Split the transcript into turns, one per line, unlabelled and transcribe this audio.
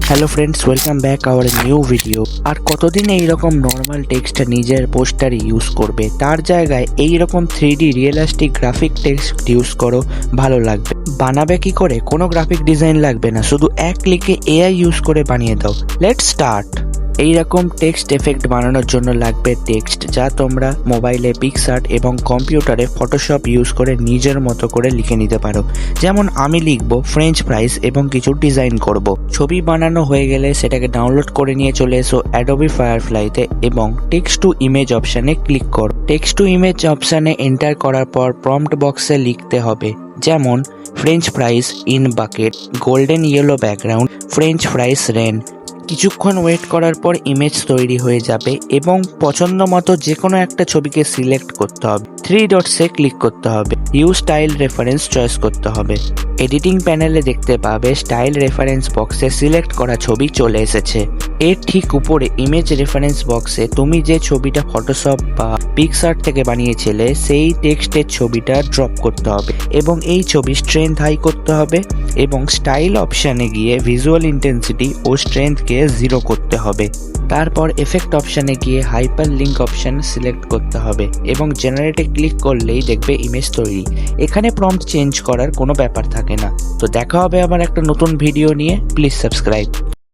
Hello friends, welcome back our new video. আর কতদিন এইরকম নর্মাল টেক্সট নিজের পোস্টারে ইউজ করবে, তার জায়গায় এইরকম 3D realistic graphic text use করো, ভালো লাগবে। বানাবে কি করে? কোনো গ্রাফিক ডিজাইন লাগবে না, শুধু এক ক্লিকে এআই ইউজ করে বানিয়ে দাও। Let's start. এইরকম টেক্সট এফেক্ট বানানোর জন্য লাগবে টেক্সট, যা তোমরা মোবাইলে পিক্সআর্ট এবং কম্পিউটারে ফটোশপ ইউজ করে নিজের মতো করে লিখে নিতে পারো। যেমন আমি লিখবো ফ্রেঞ্চ ফ্রাইস এবং কিছু ডিজাইন করব। ছবি বানানো হয়ে গেলে সেটাকে ডাউনলোড করে নিয়ে চলে এসো অ্যাডোবি ফায়ারফ্লাইতে এবং টেক্সট টু ইমেজ অপশানে ক্লিক করো। টেক্সট টু ইমেজ অপশানে এন্টার করার পর প্রম্পট বক্সে লিখতে হবে, যেমন French fries in bucket, golden yellow background, French fries rain. কিছুক্ষণ ওয়েট করার পর ইমেজ তৈরি হয়ে যাবে এবং পছন্দ মতো যে কোনো একটা ছবিকে সিলেক্ট করতে হবে। 3 ডটসে ক্লিক করতে হবে, ইউজ স্টাইল রেফারেন্স চয়েস করতে হবে। এডিটিং প্যানেলে দেখতে পাবে স্টাইল রেফারেন্স বক্সে সিলেক্ট করা ছবি চলে এসেছে। এর ঠিক উপরে ইমেজ রেফারেন্স বক্সে তুমি যে ছবিটা ফটোশপ বা পিক্সআর্ট থেকে বানিয়েছিলে সেই টেক্সটের ছবিটা ড্রপ করতে হবে এবং এই ছবি স্ট্রেংথ হাই করতে হবে এবং স্টাইল অপশানে গিয়ে ভিজুয়াল ইন্টেন্সিটি ও স্ট্রেংথকে 0 করতে হবে। তারপর এফেক্ট অপশানে গিয়ে হাইপার লিঙ্ক অপশান সিলেক্ট করতে হবে এবং জেনারেটে ক্লিক করলেই দেখবে ইমেজ তৈরি। এখানে প্রম্পট চেঞ্জ করার কোনো ব্যাপার থাকে না। তো দেখা হবে আবার একটা নতুন ভিডিও নিয়ে। Please subscribe.